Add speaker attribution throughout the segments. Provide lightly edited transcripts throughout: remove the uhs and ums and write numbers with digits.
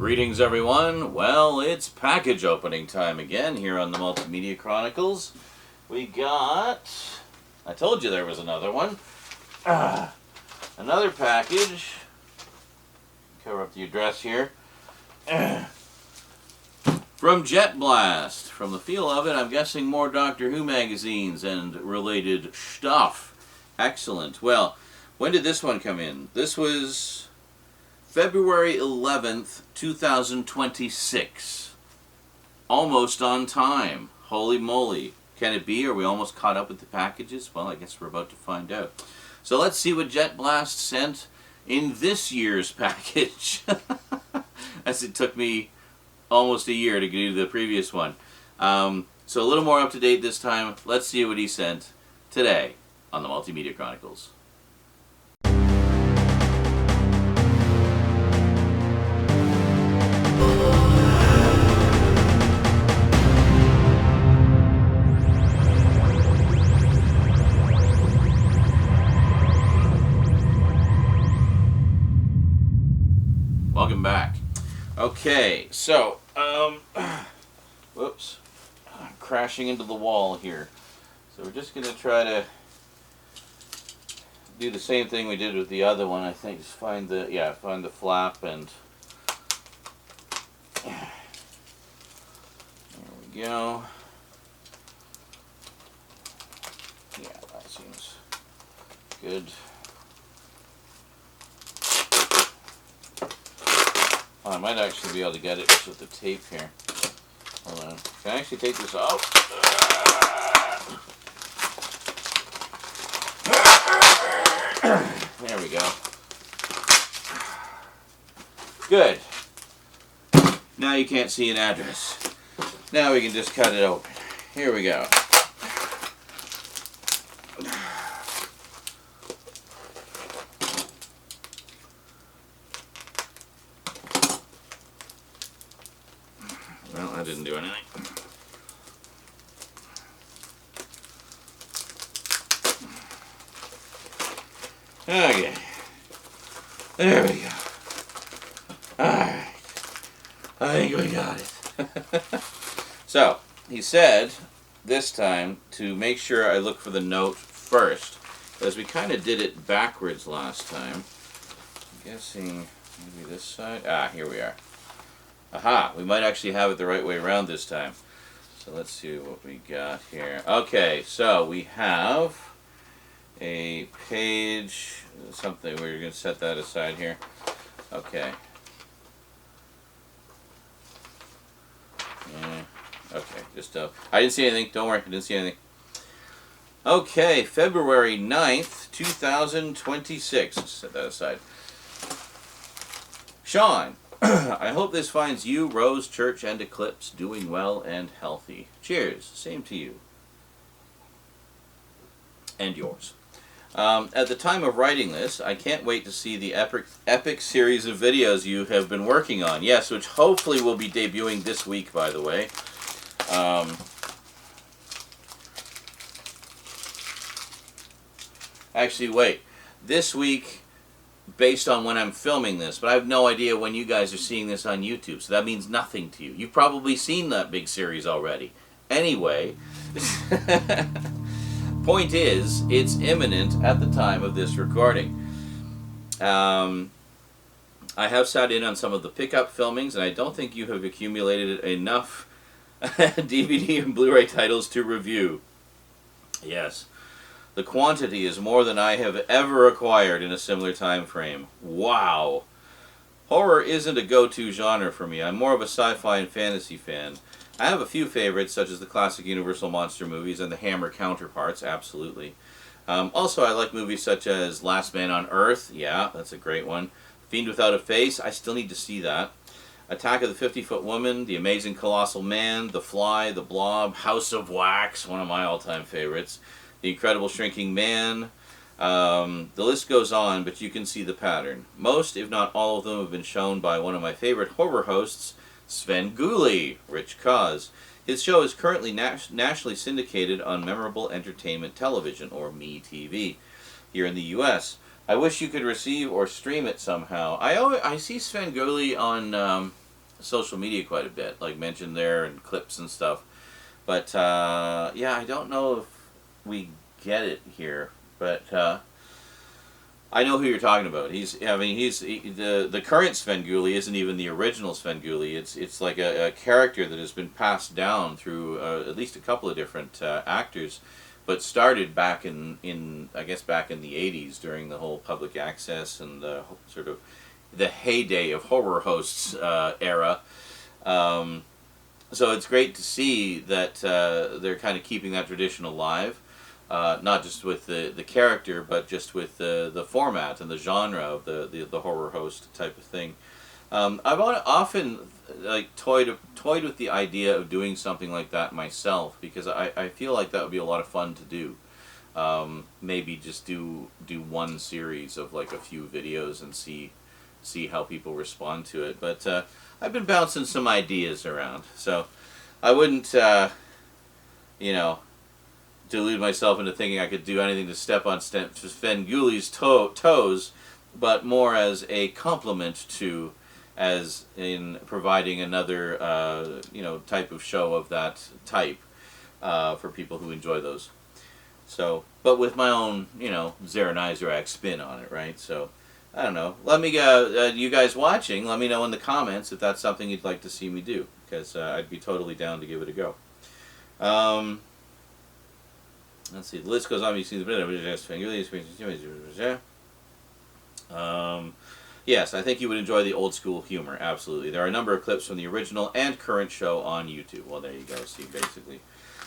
Speaker 1: Greetings everyone. Well, it's package opening time again here on the Multimedia Chronicles. We got... I told you there was another one. Another package. Cover up the address here. From JetBlast. From the feel of it, I'm guessing more Doctor Who magazines and related stuff. Excellent. Well, when did this one come in? This was February 11th, 2026. Almost on time. Holy moly. Can it be? Are we almost caught up with the packages? Well, I guess we're about to find out. So let's see what JetBlast sent in this year's package. As it took me almost a year to do the previous one. So a little more up to date this time. Let's see what he sent today on the Multimedia Chronicles. Welcome back. Okay, so, whoops, I'm crashing into the wall here. So we're just going to try to do the same thing we did with the other one, I think. Just find the flap and there we go. Yeah, that seems good. Oh, I might actually be able to get it just with the tape here. Hold on. Can I actually take this off? There we go. Good. Now you can't see an address. Now we can just cut it open. Here we go. Well, that didn't do anything. Okay. There we go. Alright. I think we got it. So, he said this time to make sure I look for the note first. Because we kind of did it backwards last time. I'm guessing maybe this side. Ah, here we are. Aha, we might actually have it the right way around this time. So let's see what we got here. Okay, so we have a page, something, we're going to set that aside here. Okay. Yeah, okay, just, I didn't see anything, don't worry, I didn't see anything. Okay, February 9th, 2026, let's set that aside. Sean. I hope this finds you, Rose, Church, and Eclipse doing well and healthy. Cheers. Same to you. And yours. At the time of writing this, I can't wait to see the epic series of videos you have been working on. Yes, which hopefully will be debuting this week, by the way. Actually, wait. This week, based on when I'm filming this, but I have no idea when you guys are seeing this on YouTube, so that means nothing to you. You've probably seen that big series already. Anyway, point is, it's imminent at the time of this recording. I have sat in on some of the pickup filmings, and I don't think you have accumulated enough DVD and Blu-ray titles to review. Yes. The quantity is more than I have ever acquired in a similar time frame. Wow! Horror isn't a go-to genre for me. I'm more of a sci-fi and fantasy fan. I have a few favorites, such as the classic Universal monster movies and the Hammer counterparts, absolutely. Also, I like movies such as Last Man on Earth. Yeah, that's a great one. Fiend Without a Face. I still need to see that. Attack of the 50-Foot Woman, The Amazing Colossal Man, The Fly, The Blob, House of Wax, one of my all-time favorites. The Incredible Shrinking Man. The list goes on, but you can see the pattern. Most, if not all of them, have been shown by one of my favorite horror hosts, Svenghoolie, Rich Cause. His show is currently nationally syndicated on Memorable Entertainment Television, or MeTV, here in the U.S. I wish you could receive or stream it somehow. I see Svenghoolie on social media quite a bit, like mentioned there and clips and stuff. But yeah, I don't know if we get it here, but I know who you're talking about. The current Svenghoolie isn't even the original Svenghoolie. It's like a character that has been passed down through at least a couple of different actors, but started back in I guess back in the 80s during the whole public access and sort of the heyday of horror hosts era. So it's great to see that they're kind of keeping that tradition alive. Not just with the character, but just with the format and the genre of the horror host type of thing. I've often like toyed with the idea of doing something like that myself, because I feel like that would be a lot of fun to do. Maybe just do one series of like a few videos and see how people respond to it. But I've been bouncing some ideas around, so I wouldn't delude myself into thinking I could do anything to step on Svenghoolie's toes, but more as a compliment to, as in providing another type of show of that type for people who enjoy those. So, but with my own Zeranizerak spin on it, right? So I don't know. Let me you guys watching, let me know in the comments if that's something you'd like to see me do, because I'd be totally down to give it a go. Let's see, the list goes on. You see the yes, I think you would enjoy the old school humor, absolutely. There are a number of clips from the original and current show on YouTube. Well, there you go, see, basically.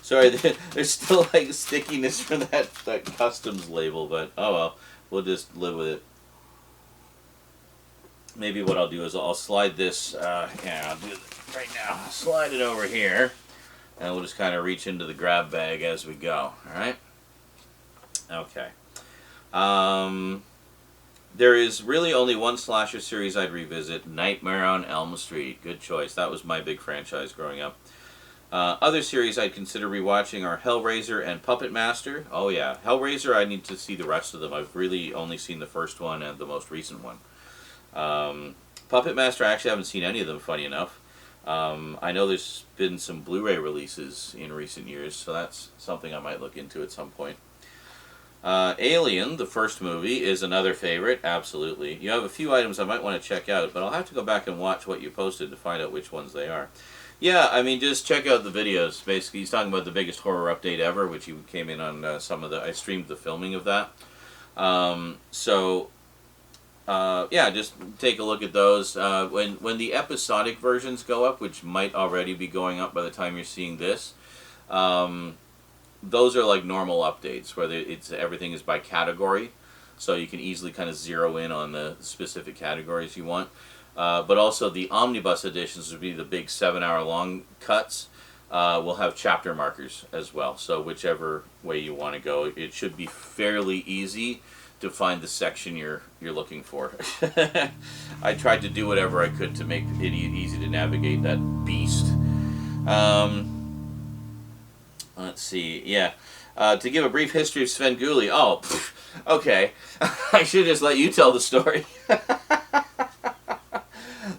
Speaker 1: Sorry, there's still like stickiness for that customs label, but oh well, we'll just live with it. Maybe what I'll do is I'll slide this, I'll do it right now. Slide it over here. And we'll just kind of reach into the grab bag as we go. Alright? Okay. There is really only one slasher series I'd revisit, Nightmare on Elm Street. Good choice. That was my big franchise growing up. Other series I'd consider rewatching are Hellraiser and Puppet Master. Oh yeah. Hellraiser, I need to see the rest of them. I've really only seen the first one and the most recent one. Puppet Master, I actually haven't seen any of them, funny enough. I know there's been some Blu-ray releases in recent years, so that's something I might look into at some point. Alien, the first movie, is another favorite, absolutely. You have a few items I might want to check out, but I'll have to go back and watch what you posted to find out which ones they are. Yeah, I mean, just check out the videos. Basically, he's talking about the biggest horror update ever, which he came in on I streamed the filming of that. Yeah, just take a look at those. When the episodic versions go up, which might already be going up by the time you're seeing this, those are like normal updates where everything is by category, so you can easily kind of zero in on the specific categories you want. But also the omnibus editions would be the big 7-hour long cuts. Will have chapter markers as well, so whichever way you want to go, it should be fairly easy to find the section you're looking for. I tried to do whatever I could to make it easy to navigate that beast. Let's see, yeah. To give a brief history of Svenghoolie. Oh, okay. I should just let you tell the story.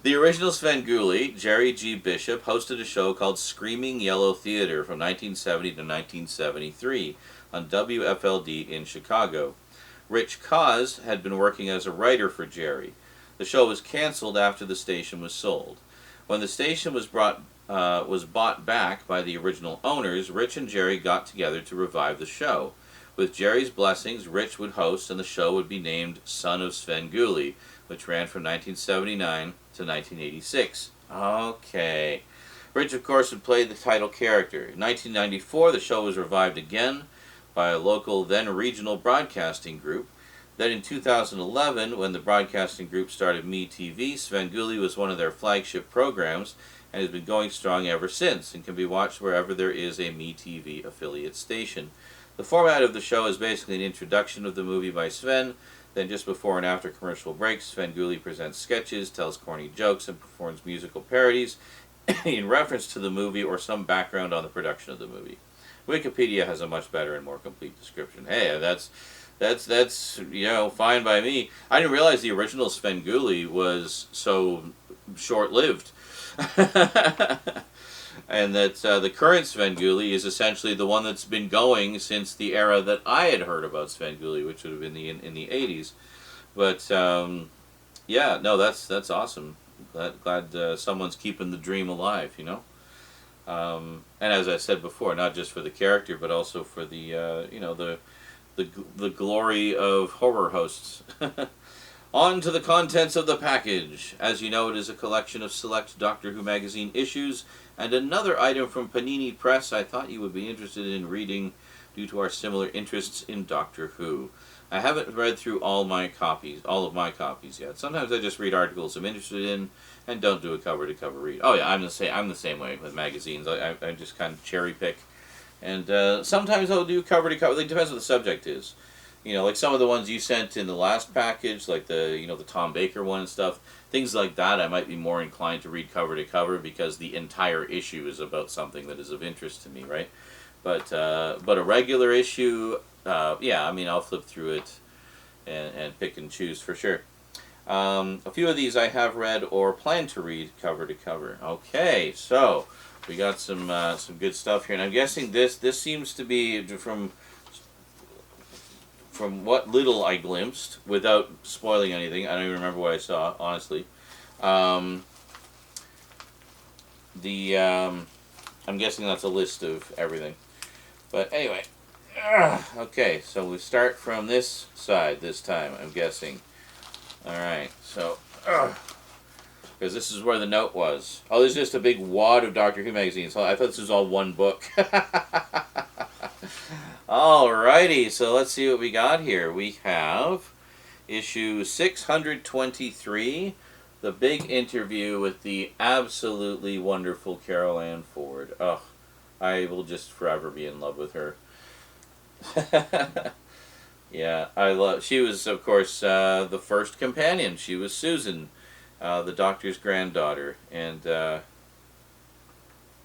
Speaker 1: The original Svenghoolie, Jerry G. Bishop, hosted a show called Screaming Yellow Theater from 1970 to 1973 on WFLD in Chicago. Rich Cause had been working as a writer for Jerry. The show was canceled after the station was sold. When the station was bought back by the original owners, Rich and Jerry got together to revive the show. With Jerry's blessings, Rich would host, and the show would be named Son of Svenghoolie, which ran from 1979 to 1986. Okay. Rich, of course, would play the title character. In 1994, the show was revived again by a local, then regional broadcasting group. Then in 2011, when the broadcasting group started MeTV, Svenghoolie was one of their flagship programs and has been going strong ever since and can be watched wherever there is a MeTV affiliate station. The format of the show is basically an introduction of the movie by Sven, then just before and after commercial breaks, Svenghoolie presents sketches, tells corny jokes, and performs musical parodies in reference to the movie or some background on the production of the movie. Wikipedia has a much better and more complete description. Hey, that's fine by me. I didn't realize the original Svenghoolie was so short-lived. And that the current Svenghoolie is essentially the one that's been going since the era that I had heard about Svenghoolie, which would have been in the 80s. But yeah, no, that's awesome. Glad someone's keeping the dream alive, you know. And as I said before, not just for the character, but also for the you know, the glory of horror hosts. On to the contents of the package. As you know, it is a collection of select Doctor Who magazine issues and another item from Panini Press I thought you would be interested in reading due to our similar interests in Doctor Who. I haven't read through all of my copies yet. Sometimes I just read articles I'm interested in and don't do a cover-to-cover read. Oh yeah, I'm the same way with magazines. I just kind of cherry pick. And sometimes I'll do cover-to-cover. It depends what the subject is. You know, like some of the ones you sent in the last package, like the Tom Baker one and stuff, things like that, I might be more inclined to read cover to cover because the entire issue is about something that is of interest to me, right? But a regular issue, yeah, I mean, I'll flip through it and pick and choose for sure. A few of these I have read or plan to read cover to cover. Okay, so we got some good stuff here, and I'm guessing this seems to be from what little I glimpsed, without spoiling anything. I don't even remember what I saw, honestly. I'm guessing that's a list of everything. But anyway, okay, so we start from this side this time, I'm guessing. Alright, so, because this is where the note was. Oh, there's just a big wad of Doctor Who magazines. I thought this was all one book. Alrighty, so let's see what we got here. We have issue 623, the big interview with the absolutely wonderful Carole Ann Ford. Oh, I will just forever be in love with her. Yeah, she was, of course, the first companion. She was Susan, the Doctor's granddaughter, and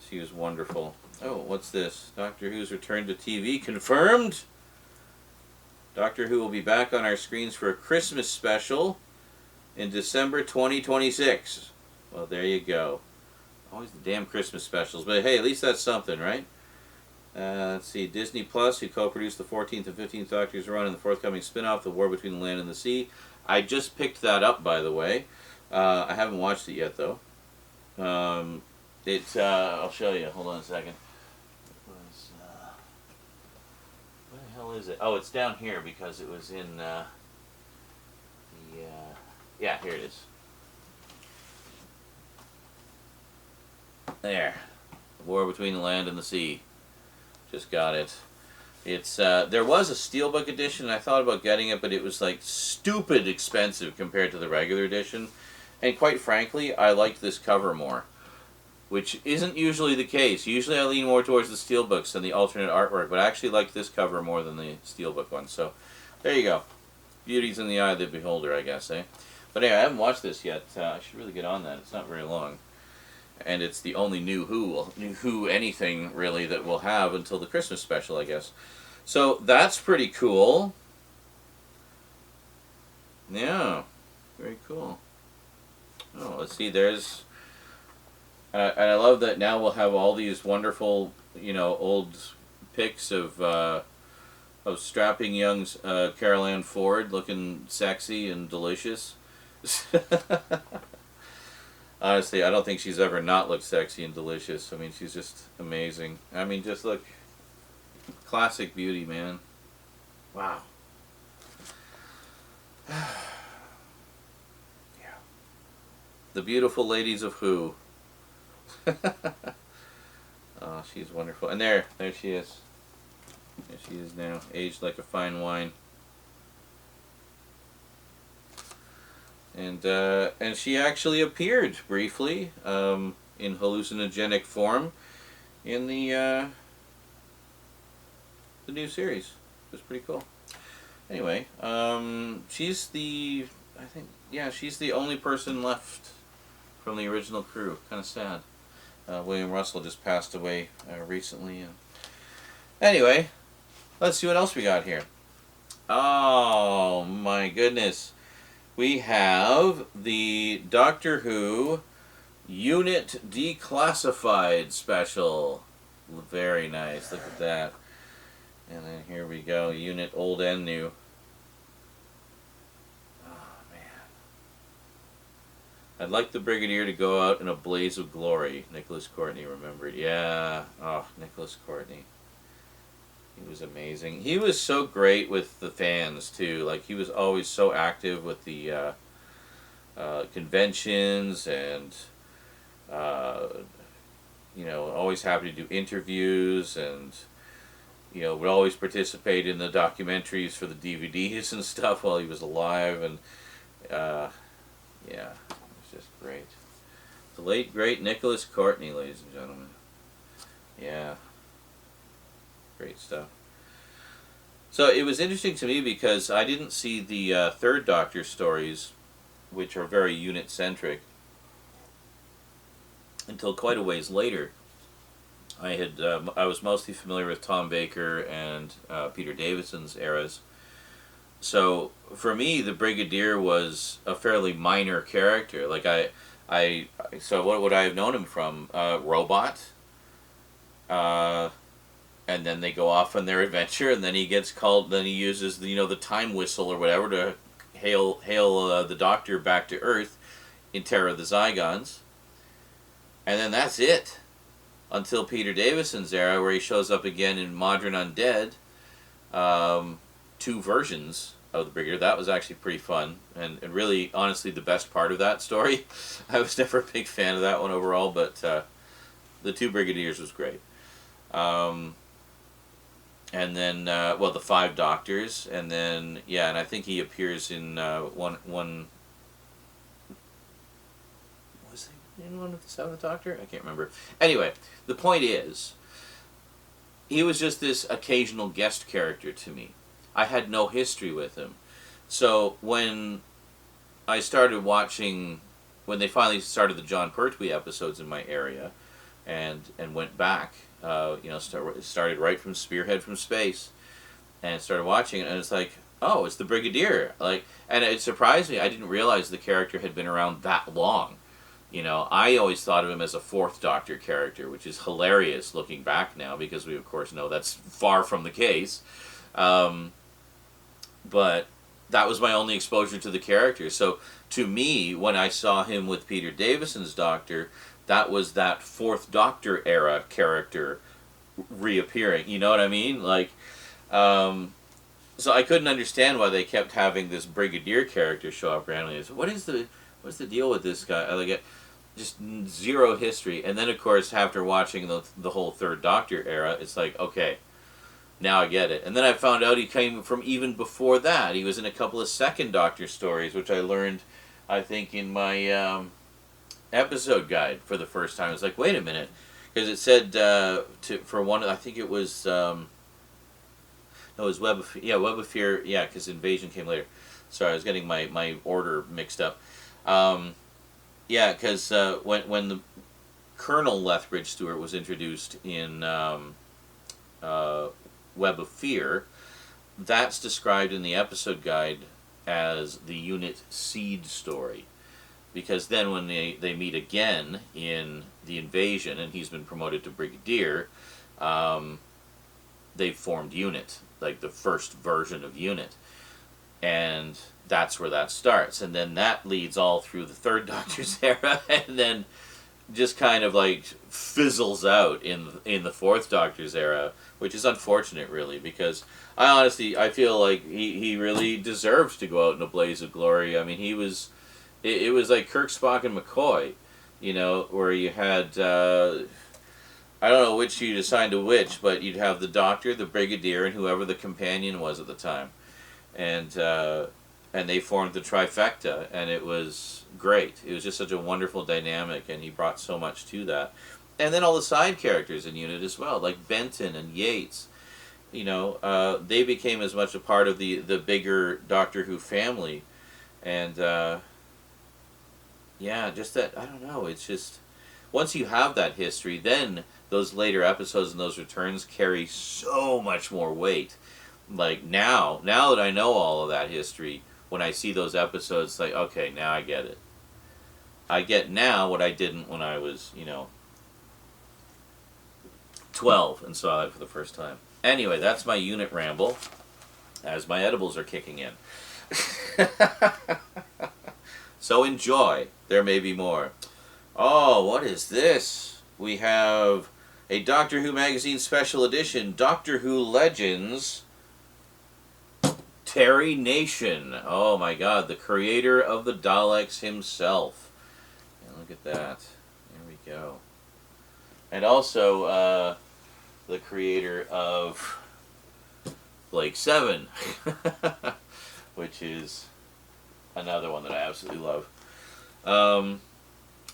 Speaker 1: she was wonderful. Oh, what's this? Doctor Who's return to TV confirmed. Doctor Who will be back on our screens for a Christmas special in December 2026. Well, there you go. Always the damn Christmas specials. But hey, at least that's something, right? Let's see. Disney Plus, who co-produced the 14th and 15th Doctors run in the forthcoming spin-off, The War Between the Land and the Sea. I just picked that up, by the way. I haven't watched it yet, though. I'll show you. Hold on a second. Where the hell is it? Oh, it's down here because it was in yeah, here it is. There. War Between the Land and the Sea. Just got it. It's there was a steelbook edition, and I thought about getting it, but it was like stupid expensive compared to the regular edition. And quite frankly, I liked this cover more, which isn't usually the case. Usually I lean more towards the steelbooks than the alternate artwork, but I actually like this cover more than the steelbook one. So there you go. Beauty's in the eye of the beholder, I guess, eh? But anyway, I haven't watched this yet. I should really get on that. It's not very long. And it's the only new Who anything, really, that we'll have until the Christmas special, I guess. So that's pretty cool. Yeah, very cool. Oh, let's see, there's... and I love that now we'll have all these wonderful, old pics of strapping young Carole Ann Ford looking sexy and delicious. Honestly, I don't think she's ever not looked sexy and delicious. I mean, she's just amazing. I mean, just look. Classic beauty, man. Wow. Yeah. The beautiful ladies of Who. Oh, she's wonderful. And there she is. There she is now, aged like a fine wine. And she actually appeared briefly in hallucinogenic form in the new series. It was pretty cool. Anyway, she's the only person left from the original crew. Kind of sad. William Russell just passed away recently. Anyway, let's see what else we got here. Oh my goodness. We have the Doctor Who Unit Declassified special. Very nice. Look at that. And then here we go. Unit old and new. Oh, man. I'd like the Brigadier to go out in a blaze of glory. Nicholas Courtney remembered. Yeah. Oh, Nicholas Courtney. He was amazing. He was so great with the fans, too. Like, he was always so active with the conventions and... always happy to do interviews, and would always participate in the documentaries for the DVDs and stuff while he was alive, and yeah, it was just great. The late great Nicholas Courtney, ladies and gentlemen. Yeah, great stuff. So it was interesting to me because I didn't see the Third Doctor stories, which are very unit centric, until quite a ways later. I was mostly familiar with Tom Baker and Peter Davison's eras. So for me, the Brigadier was a fairly minor character. Like so what would I have known him from? Robot. And then they go off on their adventure, and then he gets called. Then he uses the time whistle or whatever to hail the Doctor back to Earth in Terror of the Zygons. And then that's it. Until Peter Davison's era, where he shows up again in Modern Undead. 2 versions of the Brigadier. That was actually pretty fun. And really, honestly, the best part of that story. I was never a big fan of that one overall, but the 2 Brigadiers was great. And then, the 5 Doctors. And then, and I think he appears in one in one of the 7th Doctor? I can't remember. Anyway, the point is, he was just this occasional guest character to me. I had no history with him. So when I started watching, when they finally started the John Pertwee episodes in my area, and went back, started right from Spearhead from Space, and started watching it, and it's like, oh, it's the Brigadier. And it surprised me. I didn't realize the character had been around that long. I always thought of him as a 4th Doctor character, which is hilarious looking back now, because we, of course, know that's far from the case. But that was my only exposure to the character. So, to me, when I saw him with Peter Davison's Doctor, that was that 4th Doctor era character reappearing. You know what I mean? So I couldn't understand why they kept having this Brigadier character show up randomly. So what's the deal with this guy? Just zero history. And then, of course, after watching the whole 3rd Doctor era, it's like, okay, now I get it. And then I found out he came from even before that. He was in a couple of 2nd Doctor stories, which I learned, I think, in my episode guide for the first time. I was like, wait a minute. Because it said, for one, I think it was, no, it was Web of Fear, because Invasion came later. Sorry, I was getting my order mixed up. Because when the Colonel Lethbridge Stewart was introduced in Web of Fear, that's described in the episode guide as the Unit Seed story. Because then when they meet again in the Invasion, and he's been promoted to Brigadier, they've formed Unit, like the first version of Unit. And that's where that starts. And then that leads all through the 3rd Doctor's era, and then just kind of fizzles out in the 4th Doctor's era, which is unfortunate, really, because I feel like he really deserves to go out in a blaze of glory. I mean, it was like Kirk, Spock, and McCoy, where you had, I don't know which you'd assign to which, but you'd have the Doctor, the Brigadier, and whoever the companion was at the time. And they formed the trifecta, and it was great. It was just such a wonderful dynamic, and he brought so much to that. And then all the side characters in Unit as well, like Benton and Yates. They became as much a part of the bigger Doctor Who family. And, just that, I don't know, it's just... Once you have that history, then those later episodes and those returns carry so much more weight. Now that I know all of that history, when I see those episodes, okay, now I get it. I get now what I didn't when I was, 12 and saw it for the first time. Anyway, that's my unit ramble as my edibles are kicking in. So enjoy. There may be more. Oh, what is this? We have a Doctor Who magazine special edition, Doctor Who Legends, Terry Nation. Oh my God, the creator of the Daleks himself. And look at that. There we go. And also the creator of Blake 7, which is another one that I absolutely love.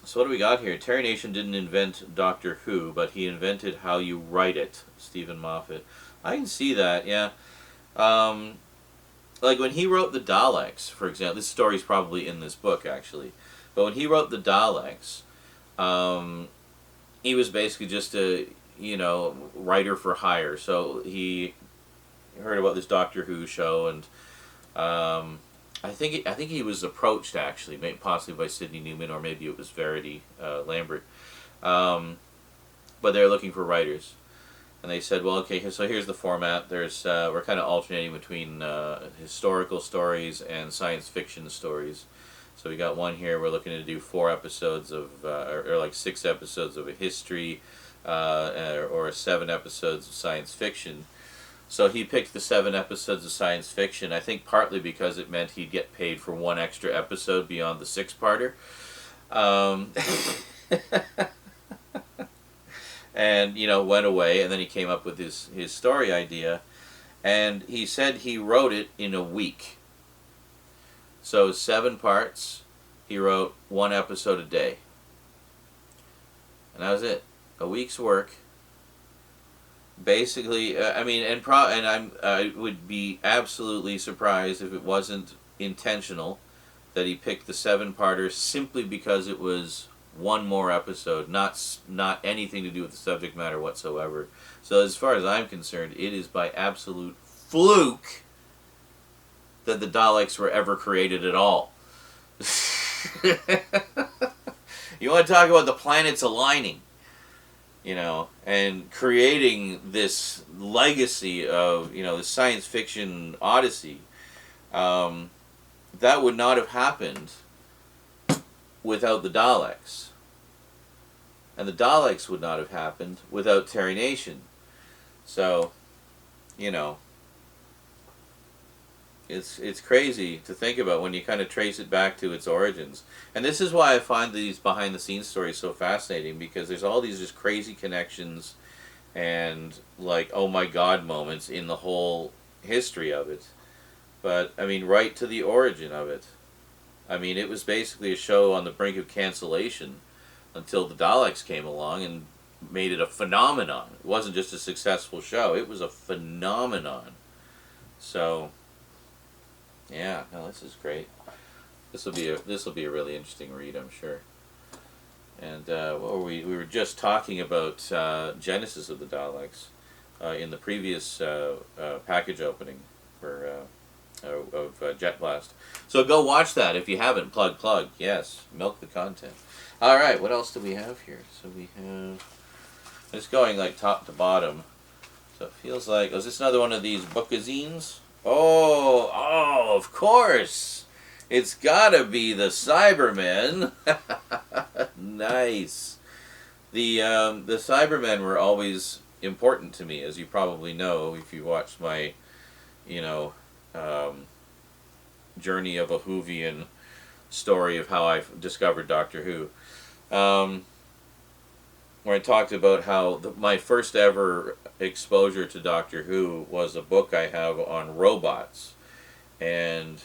Speaker 1: So what do we got here? Terry Nation didn't invent Doctor Who, but he invented how you write it. Stephen Moffat. I can see that, yeah. Like when he wrote the Daleks, for example, this story's probably in this book, actually. But when he wrote the Daleks, he was basically just a, writer for hire. So he heard about this Doctor Who show, and I think he was approached, actually, maybe possibly by Sidney Newman, or maybe it was Verity Lambert. But they're looking for writers. And they said, well, okay, so here's the format. There's we're kind of alternating between historical stories and science fiction stories. So we got one here. We're looking to do 4 episodes of, or like 6 episodes of a history, or 7 episodes of science fiction. So he picked the 7 episodes of science fiction, I think partly because it meant he'd get paid for 1 extra episode beyond the 6-parter. And, went away, and then he came up with his story idea, and he said he wrote it in a week. So 7 parts, he wrote 1 episode a day. And that was it. A week's work. Basically, I would be absolutely surprised if it wasn't intentional that he picked the 7-parter simply because it was 1 more episode, not anything to do with the subject matter whatsoever. So as far as I'm concerned, it is by absolute fluke that the Daleks were ever created at all. You want to talk about the planets aligning, and creating this legacy of, this science fiction odyssey. That would not have happened without the Daleks. And the Daleks would not have happened without Terry Nation. So, it's crazy to think about when you kind of trace it back to its origins. And this is why I find these behind-the-scenes stories so fascinating, because there's all these just crazy connections and, like, oh my God moments in the whole history of it. But, right to the origin of it. It was basically a show on the brink of cancellation until the Daleks came along and made it a phenomenon. It wasn't just a successful show, it was a phenomenon. So, yeah, no, this is great. This will be a really interesting read, I'm sure. And we were just talking about Genesis of the Daleks in the previous package opening for of JetBlast. So go watch that if you haven't. Plug. Yes, milk the content. All right, what else do we have here? So we have, it's going like top to bottom. So it feels like, is this another one of these bookazines? Oh, of course. It's gotta be the Cybermen. Nice. The Cybermen were always important to me, as you probably know if you watched my, journey of a Whovian story of how I discovered Doctor Who. Where I talked about how my first ever exposure to Doctor Who was a book I have on robots. And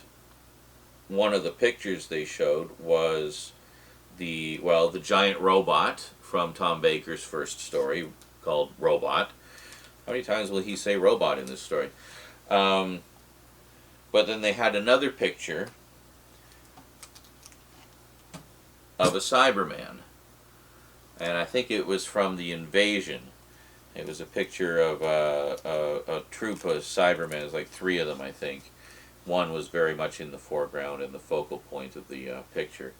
Speaker 1: one of the pictures they showed was the giant robot from Tom Baker's first story called Robot. How many times will he say robot in this story? But then they had another picture of a Cyberman. And I think it was from the Invasion. It was a picture of a troop of Cybermen. It was like 3 of them, I think. One was very much in the foreground and the focal point of the picture.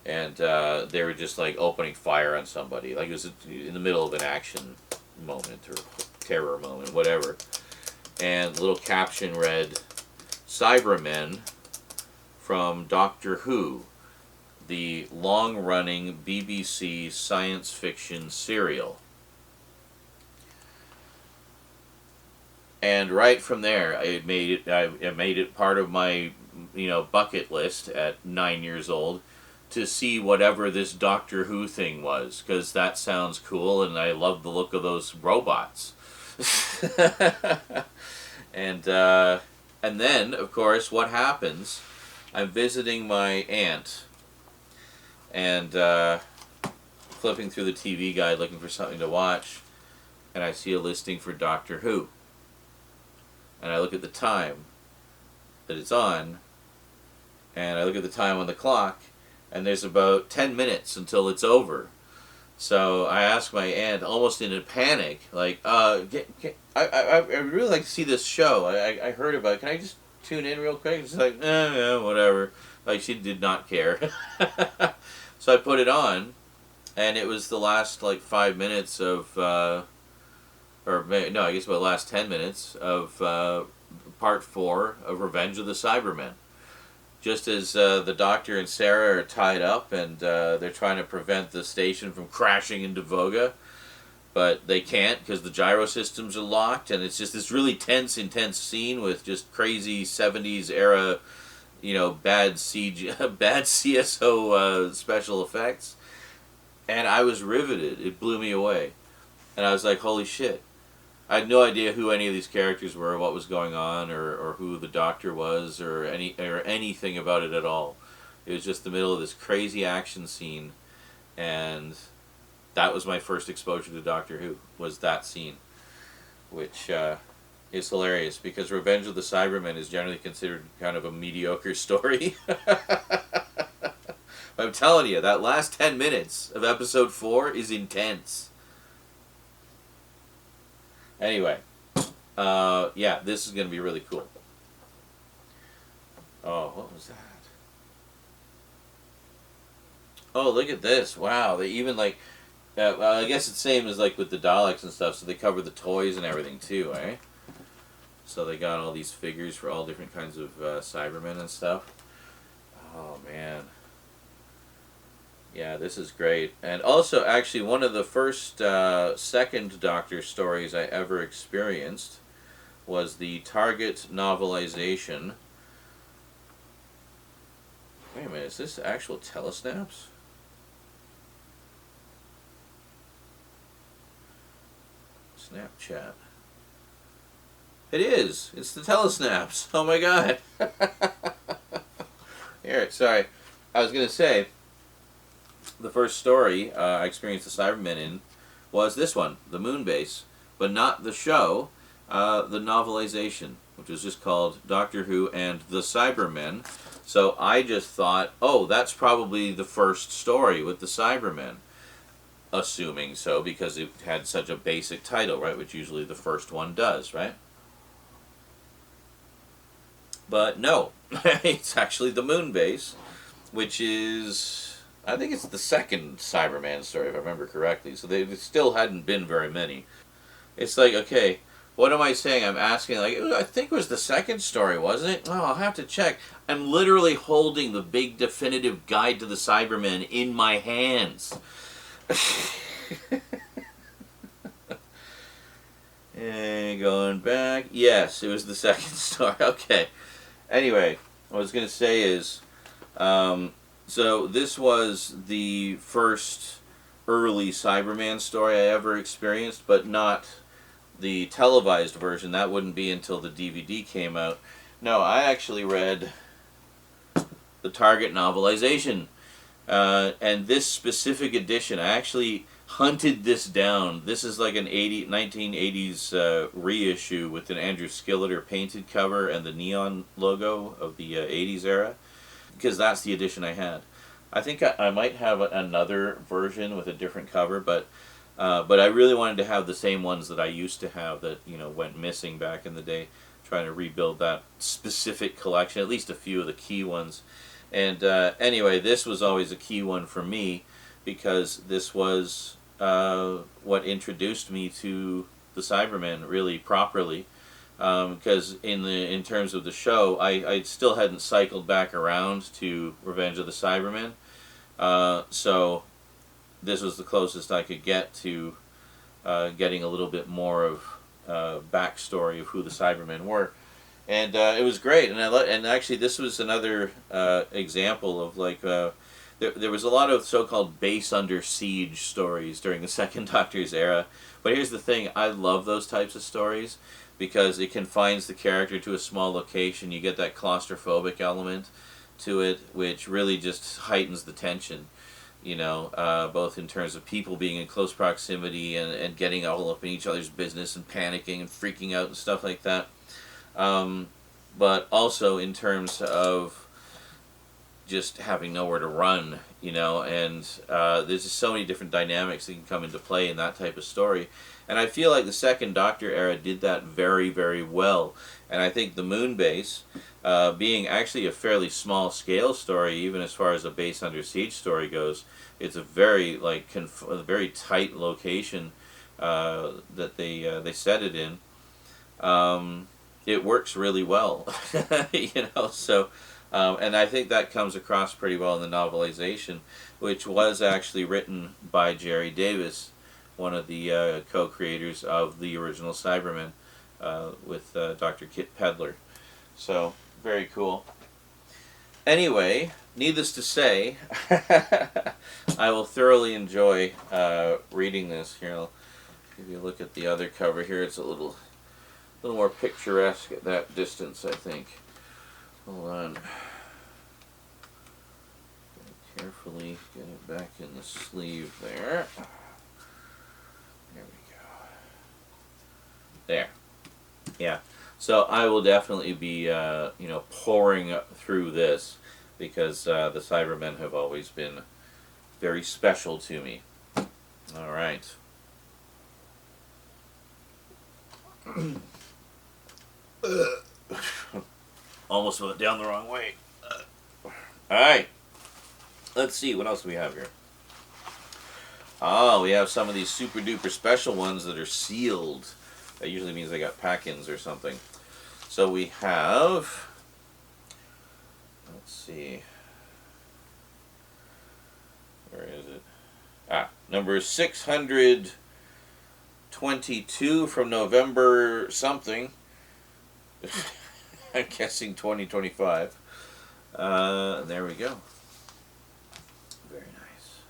Speaker 1: and they were just like opening fire on somebody, like it was in the middle of an action moment or terror moment, whatever. And the little caption read, "Cybermen from Doctor Who, the long-running BBC science fiction serial." And right from there, I made it part of my, bucket list at 9 years old to see whatever this Doctor Who thing was, because that sounds cool, and I love the look of those robots. and then, of course, what happens? I'm visiting my aunt, and flipping through the TV guide looking for something to watch, and I see a listing for Doctor Who. And I look at the time that it's on, and I look at the time on the clock, and there's about 10 minutes until it's over. So I ask my aunt, almost in a panic, like, I really like to see this show. I heard about it. Can I just tune in real quick? She's like, yeah, whatever. Like, she did not care. So I put it on, and it was the last, 5 minutes of... I guess about the last 10 minutes of part 4 of Revenge of the Cybermen. Just as the Doctor and Sarah are tied up, and they're trying to prevent the station from crashing into Voga, but they can't because the gyro systems are locked, and it's just this really intense scene with just crazy 70s era, bad CG, bad CSO special effects. And I was riveted. It blew me away. And I was like, holy shit. I had no idea who any of these characters were, what was going on, or who the Doctor was, or anything about it at all. It was just the middle of this crazy action scene, and that was my first exposure to Doctor Who, was that scene, which is hilarious, because Revenge of the Cybermen is generally considered kind of a mediocre story. I'm telling you, that last 10 minutes of episode 4 is intense. Anyway, yeah, this is going to be really cool. Oh, what was that? Oh, look at this. Wow, they even I guess it's the same as with the Daleks and stuff, so they cover the toys and everything too, eh? So they got all these figures for all different kinds of Cybermen and stuff. Oh, man. Yeah, this is great. And also, actually, one of the first second Doctor stories I ever experienced was the Target novelization. Wait a minute, is this actual telesnaps? Snapchat. It is! It's the telesnaps! Oh my god! Here, sorry. I was going to say, the first story I experienced the Cybermen in was this one, the Moon Base, but not the show, the novelization, which was just called Doctor Who and the Cybermen. So I just thought, oh, that's probably the first story with the Cybermen. Assuming so, because it had such a basic title, right, which usually the first one does, right? But no, it's actually the Moon Base, which is... I think it's the second Cyberman story, if I remember correctly. So there still hadn't been very many. It's like, okay, what am I saying? I'm asking, I think it was the second story, wasn't it? Oh, I'll have to check. I'm literally holding the big definitive guide to the Cybermen in my hands. And going back. Yes, it was the second story. Okay. Anyway, what I was going to say is... So this was the first early Cyberman story I ever experienced, but not the televised version. That wouldn't be until the DVD came out. No, I actually read the Target novelization. And this specific edition, I actually hunted this down. This is like an 1980s reissue with an Andrew Skilleter painted cover and the neon logo of the 80s era. Because that's the edition I had. I think I might have another version with a different cover, but I really wanted to have the same ones that I used to have that went missing back in the day. Trying to rebuild that specific collection, at least a few of the key ones. And anyway, this was always a key one for me because this was what introduced me to the Cybermen really properly. Because in terms of the show, I still hadn't cycled back around to Revenge of the Cybermen, so this was the closest I could get to getting a little bit more of backstory of who the Cybermen were, and it was great. And actually, this was another example of like there was a lot of so-called base under siege stories during the Second Doctor's era. But here's the thing: I love those types of stories because it confines the character to a small location. You get that claustrophobic element to it, which really just heightens the tension. You know, both in terms of people being in close proximity and getting all up in each other's business and panicking and freaking out and stuff like that. But also in terms of just having nowhere to run, you know, and there's just so many different dynamics that can come into play in that type of story. And I feel like the Second Doctor era did that very, very well. And I think the Moon Base, being actually a fairly small scale story, even as far as a base under siege story goes, it's a very like a very tight location that they set it in. It works really well, you know. So, and I think that comes across pretty well in the novelization, which was actually written by Jerry Davis, one of the co-creators of the original Cybermen, with Dr. Kit Pedler. So, very cool. Anyway, needless to say, I will thoroughly enjoy reading this. Here, I'll give you a look at the other cover here. It's a little more picturesque at that distance, I think. Hold on. Carefully get it back in the sleeve there. There we go. There. Yeah. So I will definitely be, you know, pouring through this because the Cybermen have always been very special to me. All right. Almost went down the wrong way. All right. Let's see, what else do we have here? Oh, we have some of these super duper special ones that are sealed. That usually means they got pack-ins or something. So we have, let's see, where is it? Number 622 from November something. I'm guessing 2025. There we go. Very nice.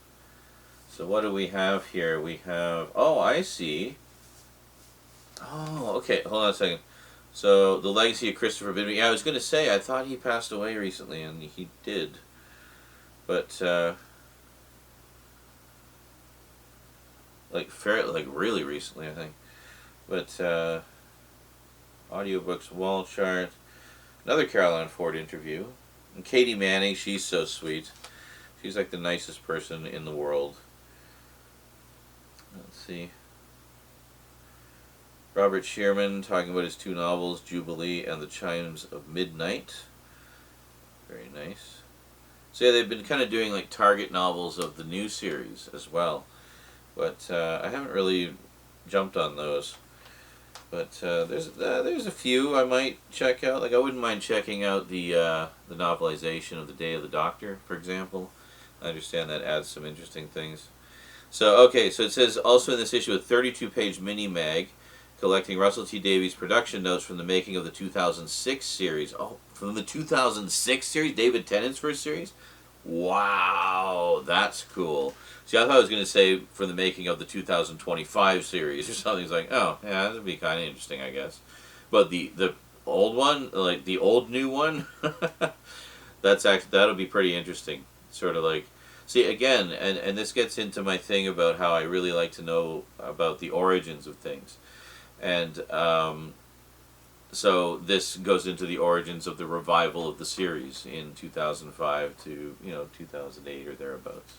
Speaker 1: So what do we have here? We have, oh, I see. Oh, okay, hold on a second. So, The Legacy of Christopher Bidby. Yeah, I was going to say, I thought he passed away recently, and he did. But, like really recently, I think. But, Audiobooks wall chart. Another Caroline Ford interview. And Katie Manning, she's so sweet. She's like the nicest person in the world. Let's see. Robert Shearman talking about his two novels, Jubilee and The Chimes of Midnight. Very nice. So yeah, they've been kind of doing like target novels of the new series as well. But I haven't really jumped on those. But there's a few I might check out. Like I wouldn't mind checking out the novelization of The Day of the Doctor, for example. I understand that adds some interesting things. So okay, so it says also in this issue a 32-page mini mag collecting Russell T Davies production notes from the making of the 2006 series. Oh, from the 2006 series, David Tennant's first series. Wow, that's cool. See, I thought I was going to say for the making of the 2025 series or something. It's like, oh, yeah, that would be kind of interesting, I guess. But the old one, like the old new one, that'll be pretty interesting. Sort of like, see, again, and this gets into my thing about how I really like to know about the origins of things. And so this goes into the origins of the revival of the series in 2005 to 2008 or thereabouts.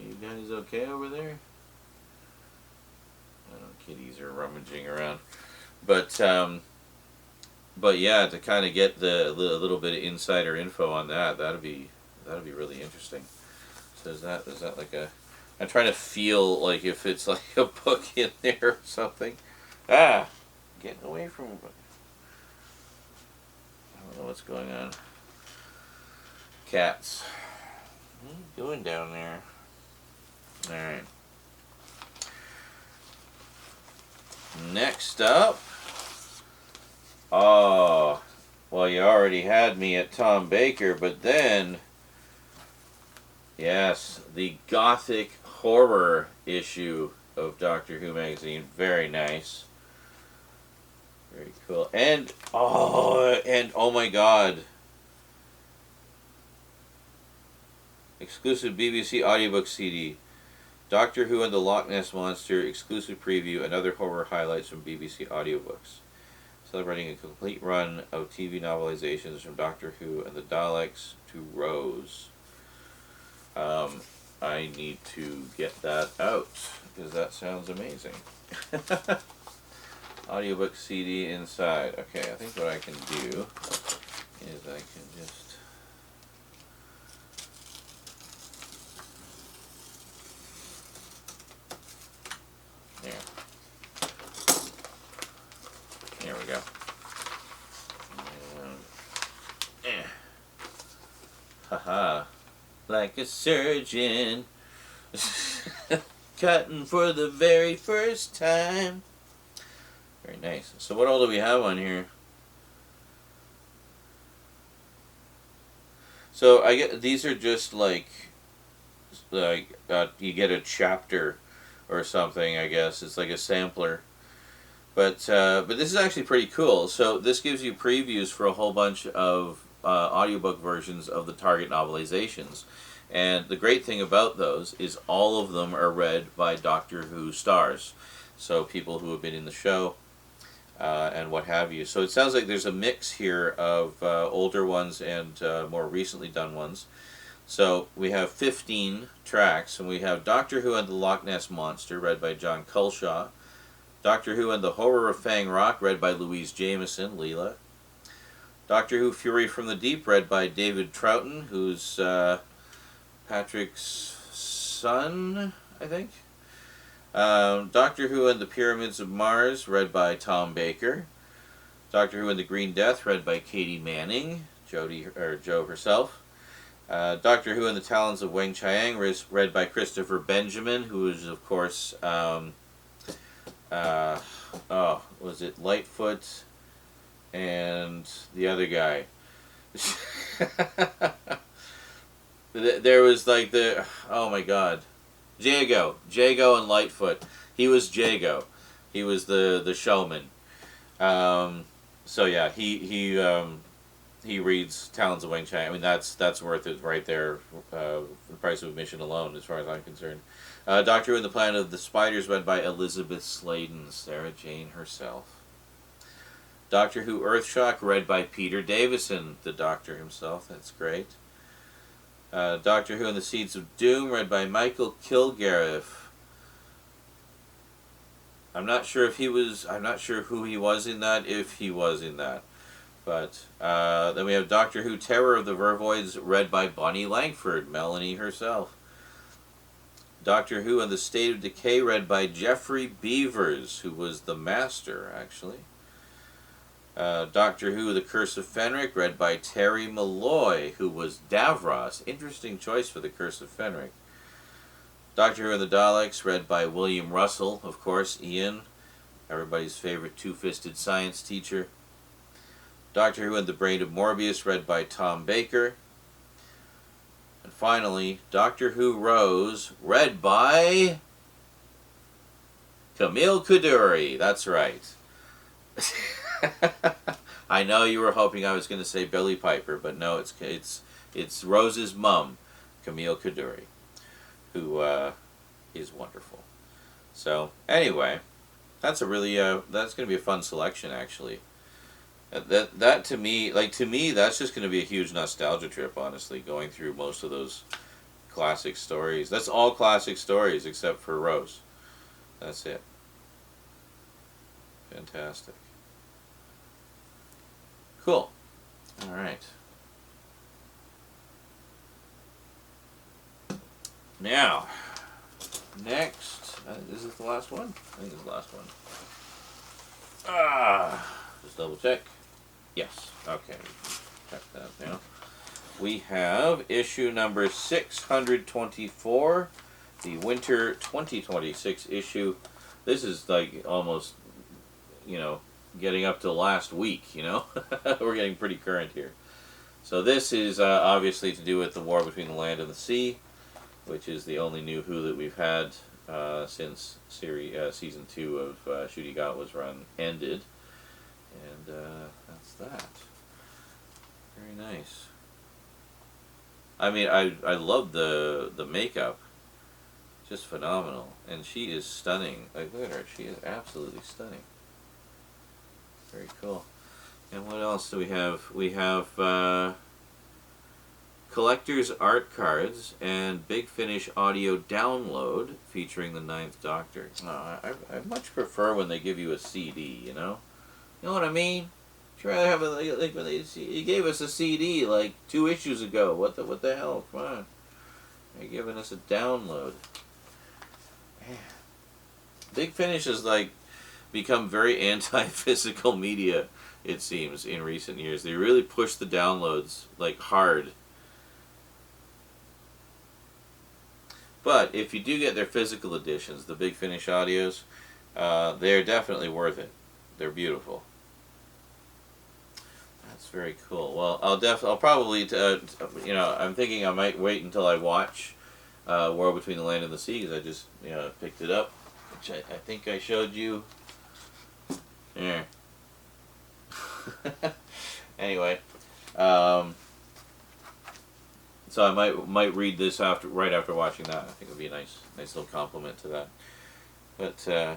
Speaker 1: You guys okay over there? I don't know, kitties are rummaging around. But But yeah, to kind of get the little bit of insider info on that, that'd be really interesting. So is that like a? I'm trying to feel like if it's like a book in there or something. Ah, getting away from. I don't know what's going on. Cats. What are you doing down there? All right. Next up. Oh, well, you already had me at Tom Baker, but then, yes, the gothic horror issue of Doctor Who magazine. Very nice. Very cool. And oh my God. Exclusive BBC audiobook CD. Doctor Who and the Loch Ness Monster exclusive preview and other horror highlights from BBC audiobooks. Celebrating a complete run of TV novelizations from Doctor Who and the Daleks to Rose. I need to get that out because that sounds amazing. Audiobook CD inside. Okay, I think what I can do is I can just... There we go. Haha. Like a surgeon. Cutting for the very first time. Very nice. So what all do we have on here? So I get these are just like you get a chapter or something, I guess. It's like a sampler. But this is actually pretty cool. So this gives you previews for a whole bunch of audiobook versions of the Target novelizations. And the great thing about those is all of them are read by Doctor Who stars. So people who have been in the show and what have you. So it sounds like there's a mix here of older ones and more recently done ones. So we have 15 tracks, and we have Doctor Who and the Loch Ness Monster, read by John Culshaw. Doctor Who and the Horror of Fang Rock, read by Louise Jameson, Leela. Doctor Who Fury from the Deep, read by David Troughton, who's Patrick's son, I think. Doctor Who and the Pyramids of Mars, read by Tom Baker. Doctor Who and the Green Death, read by Katie Manning, Jo herself. Doctor Who and the Talons of Weng Chiang, read by Christopher Benjamin, who is, of course, was it Lightfoot and the other guy? There was like oh my God, Jago and Lightfoot. He was Jago. He was the showman. So yeah, he reads Talons of Weng Chiang. I mean, that's worth it right there. The price of admission alone, as far as I'm concerned. Doctor Who and the Planet of the Spiders, read by Elizabeth Sladen, Sarah Jane herself. Doctor Who Earthshock, read by Peter Davison, the Doctor himself. That's great. Doctor Who and the Seeds of Doom, read by Michael Kilgariff. I'm not sure who he was in that, if he was in that. But then we have Doctor Who Terror of the Vervoids, read by Bonnie Langford, Melanie herself. Doctor Who and the State of Decay, read by Jeffrey Beavers, who was the Master, actually. Doctor Who The Curse of Fenric, read by Terry Malloy, who was Davros. Interesting choice for The Curse of Fenric. Doctor Who and the Daleks, read by William Russell, of course, Ian, everybody's favorite two-fisted science teacher. Doctor Who and the Brain of Morbius, read by Tom Baker. And finally, Doctor Who Rose, read by Camille Kuduri. That's right. I know you were hoping I was going to say Billie Piper, but no, it's Rose's mum, Camille Kuduri, who is wonderful. So anyway, that's a really that's going to be a fun selection, actually. That to me, that's just going to be a huge nostalgia trip, honestly, going through most of those classic stories. That's all classic stories except for Rose. That's it. Fantastic. Cool. All right. Now, next, is this the last one? I think it's the last one. Just double check. Yes. Okay. Check that now. We have issue number 624, the winter 2026 issue. This is like almost, getting up to last week, We're getting pretty current here. So this is obviously to do with the war between the land and the sea, which is the only new Who that we've had since season 2 of Shudigat was ended. And that's that. Very nice. I mean, I love the makeup. Just phenomenal. And she is stunning. Like, look at her. She is absolutely stunning. Very cool. And what else do we have? We have collector's art cards and Big Finish audio download featuring the Ninth Doctor. I much prefer when they give you a CD, You know what I mean? I'd rather have like when you gave us a CD like 2 issues ago. What the hell? Come on. They're giving us a download. Man. Big Finish has like become very anti-physical media, it seems, in recent years. They really push the downloads like hard. But if you do get their physical editions, the Big Finish audios, they're definitely worth it. They're beautiful. That's very cool. Well, I'll probably, I'm thinking I might wait until I watch War Between the Land and the Sea, because I just, picked it up, which I think I showed you. There. Anyway, so I might read this right after watching that. I think it would be a nice little compliment to that. But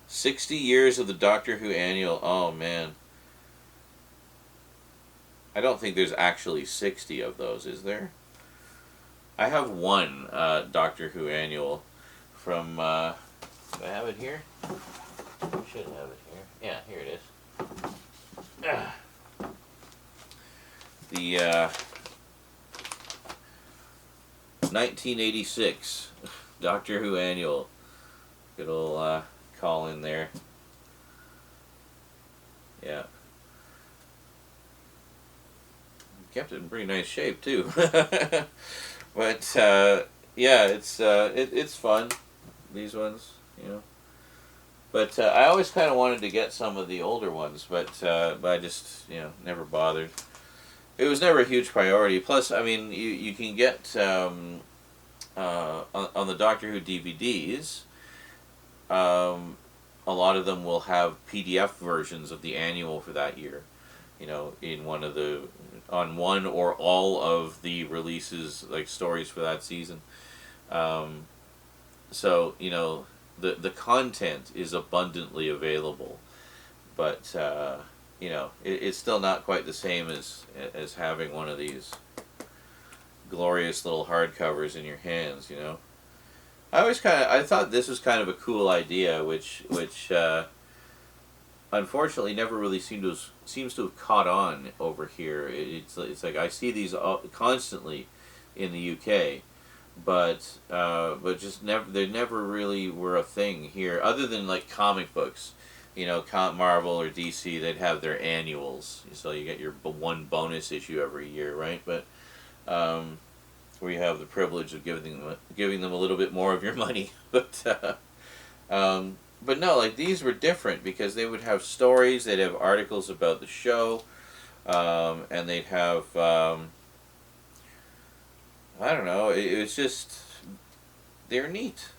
Speaker 1: 60 years of the Doctor Who annual. Oh man, I don't think there's actually 60 of those, is there? I have one Doctor Who annual from. Do I have it here? I should have it here. Yeah, here it is. The 1986 Doctor Who annual. Good old call in there. Yeah. Kept it in pretty nice shape too. But yeah, it's fun. These ones, But I always kind of wanted to get some of the older ones, but I just never bothered. It was never a huge priority. Plus, I mean, you can get on the Doctor Who DVDs. A lot of them will have PDF versions of the annual for that year. In on one or all of the releases, like stories for that season. So the content is abundantly available, but it's still not quite the same as having one of these glorious little hardcovers in your hands. I thought this was kind of a cool idea, which unfortunately never really seems to have caught on over here. It's like I see these constantly in the UK. But just they never really were a thing here, other than like comic books, Marvel or DC. They'd have their annuals, so you get your one bonus issue every year, right? But where you have the privilege of giving them a little bit more of your money, but no, like these were different because they would have stories, they'd have articles about the show, and they'd have. I don't know, it was just, they're neat.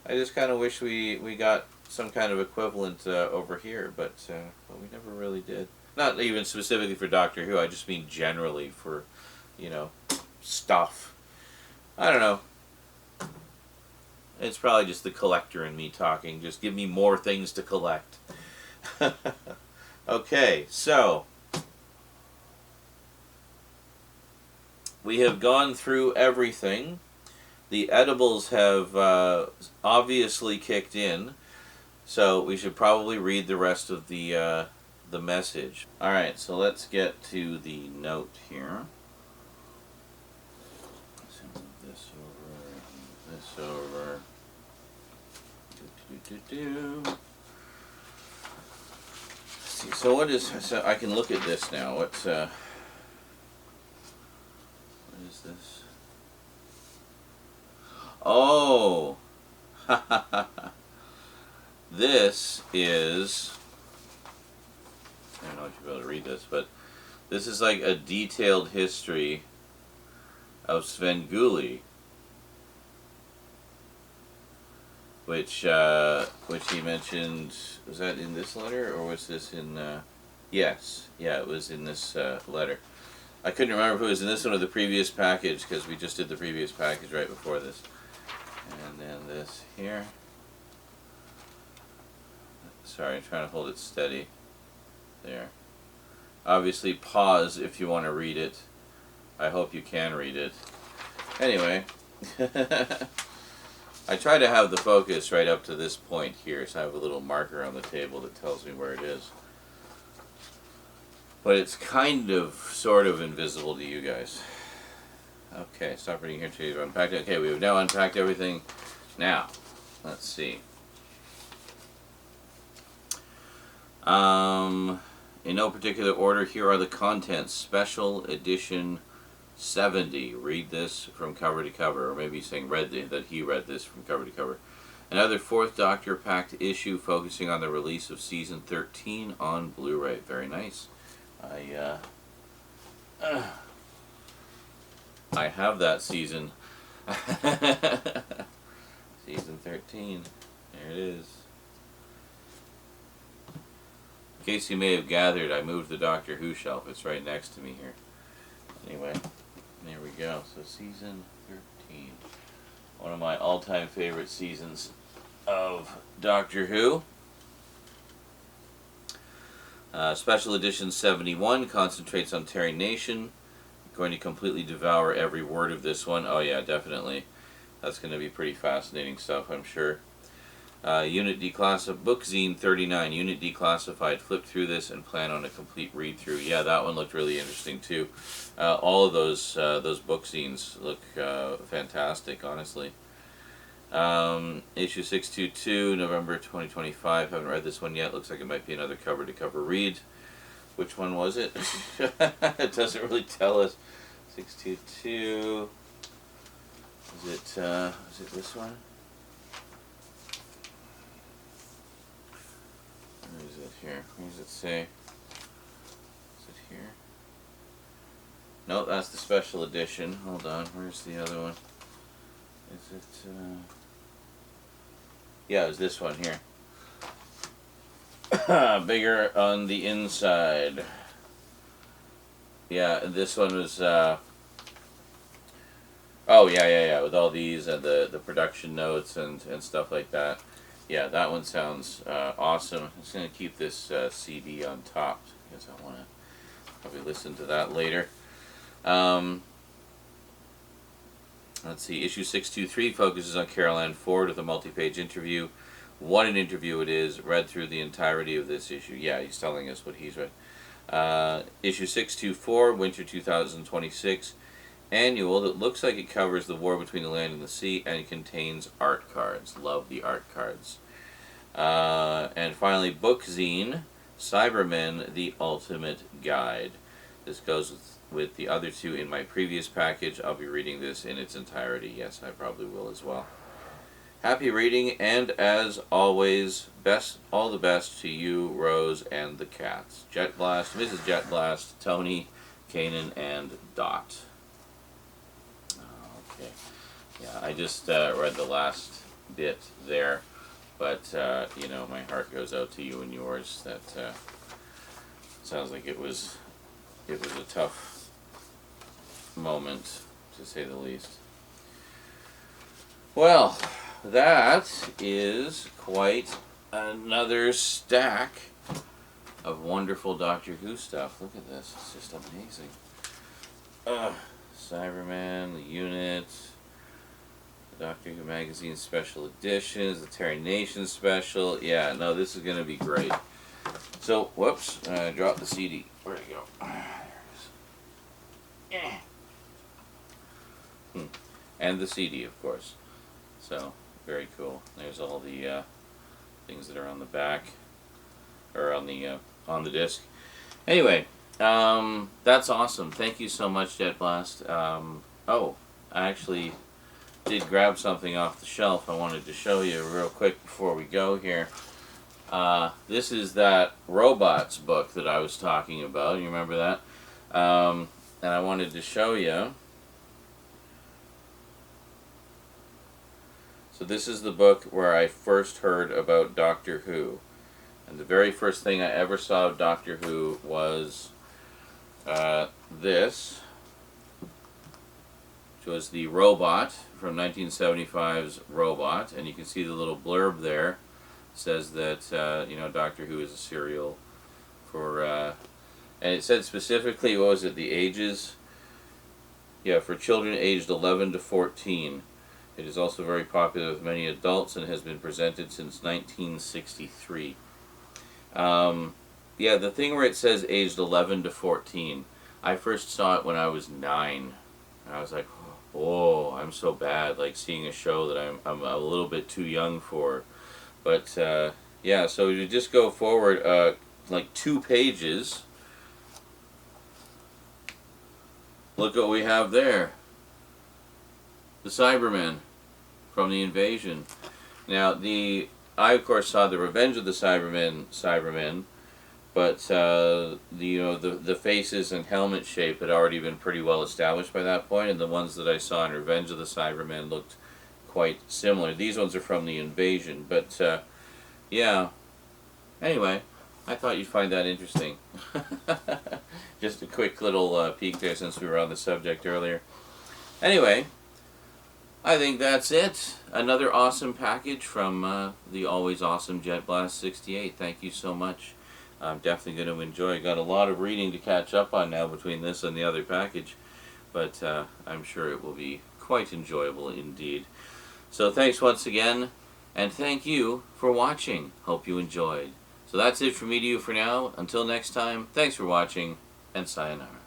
Speaker 1: I just kind of wish we got some kind of equivalent over here, but we never really did. Not even specifically for Doctor Who, I just mean generally for, stuff. I don't know. It's probably just the collector in me talking. Just give me more things to collect. Okay, so we have gone through everything. The edibles have obviously kicked in, so we should probably read the rest of the the message. Alright, so let's get to the note here. Let's move this over. See, so what is, so I can look at this now. What is this? Oh! This is, I don't know if you'll be able to read this, but this is like a detailed history of Svenghoolie, which he mentioned. Was that in this letter, or was this in? Yes, yeah, it was in this letter. I couldn't remember if it was in this one or the previous package, because we just did the previous package right before this. And then this here. Sorry, I'm trying to hold it steady. There. Obviously, pause if you want to read it. I hope you can read it. Anyway, I try to have the focus right up to this point here, so I have a little marker on the table that tells me where it is. But it's kind of, sort of invisible to you guys. Okay, stop reading here until you've unpacked it. Okay, we have now unpacked everything. Now, let's see. In no particular order, here are the contents. Special edition 70. Read this from cover to cover. Or maybe saying that he read this from cover to cover. Another Fourth Doctor packed issue focusing on the release of season 13 on Blu-ray. Very nice. I have that season. Season 13. There it is. In case you may have gathered, I moved the Doctor Who shelf. It's right next to me here. Anyway, there we go. So season 13. One of my all-time favorite seasons of Doctor Who. Special edition 71 concentrates on Terry Nation. Going to completely devour every word of this one. Oh yeah, definitely. That's going to be pretty fascinating stuff, I'm sure. Unit Declassified, Bookazine 39, Unit Declassified. Flip through this and plan on a complete read-through. Yeah, that one looked really interesting too. All of those Bookazines look fantastic, honestly. Issue 622, November 2025. Haven't read this one yet. Looks like it might be another cover-to-cover read. Which one was it? It doesn't really tell us. 622. Is it this one? Where is it here? Where does it say? Is it here? No, that's the special edition. Hold on, where's the other one? Is it, yeah, it was this one here. Bigger on the inside. Yeah, this one was, oh, yeah, with all these and the production notes and stuff like that. Yeah, that one sounds awesome. I'm just going to keep this CD on top because I want to probably listen to that later. Let's see, issue 623 focuses on Carole Ann Ford with a multi-page interview. What an interview it is. Read through the entirety of this issue. Yeah, he's telling us what he's read. Issue 624, Winter 2026, annual that looks like it covers the war between the land and the sea, and it contains art cards. Love the art cards. And finally, Bookazine, Cybermen, The Ultimate Guide. This goes with the other two in my previous package. I'll be reading this in its entirety. Yes, I probably will as well. Happy reading, and as always, all the best to you, Rose, and the cats. JetBlast, Mrs. JetBlast, Tony, Kanan, and Dot. Okay. Yeah, I just read the last bit there, but, you know, my heart goes out to you and yours. That sounds like it was a tough moment, to say the least. Well, that is quite another stack of wonderful Doctor Who stuff. Look at this. It's just amazing. Cybermen, the Unit, the Doctor Who Magazine Special Editions, the Terry Nation Special. Yeah, no, this is going to be great. So, whoops, I dropped the CD. Where'd it go? There it is. Yeah. And the CD, of course. So, very cool. There's all the things that are on the back, or on the disc. Anyway, that's awesome. Thank you so much, JetBlast. Oh, I actually did grab something off the shelf I wanted to show you real quick before we go here. This is that robots book that I was talking about. You remember that? And I wanted to show you. So this is the book where I first heard about Doctor Who. And the very first thing I ever saw of Doctor Who was this, which was the Robot from 1975's Robot. And you can see the little blurb there. It says that, you know, Doctor Who is a serial for, and it said specifically, what was it, the ages? Yeah, for children aged 11 to 14. It is also very popular with many adults and has been presented since 1963. Yeah, the thing where it says aged 11 to 14, I first saw it when I was 9. And I was like, oh, I'm so bad, like seeing a show that I'm a little bit too young for. But, yeah, so you just go forward, like 2 pages. Look what we have there. The Cybermen from the Invasion. Now, I of course saw the Revenge of the Cybermen, but the faces and helmet shape had already been pretty well established by that point, and the ones that I saw in Revenge of the Cybermen looked quite similar. These ones are from the Invasion, but yeah. Anyway, I thought you'd find that interesting. Just a quick little peek there since we were on the subject earlier. Anyway, I think that's it. Another awesome package from the always awesome JetBlast68. Thank you so much. I'm definitely going to enjoy. Got a lot of reading to catch up on now between this and the other package, but I'm sure it will be quite enjoyable indeed. So thanks once again, and thank you for watching. Hope you enjoyed. So that's it from me to you for now. Until next time, thanks for watching, and sayonara.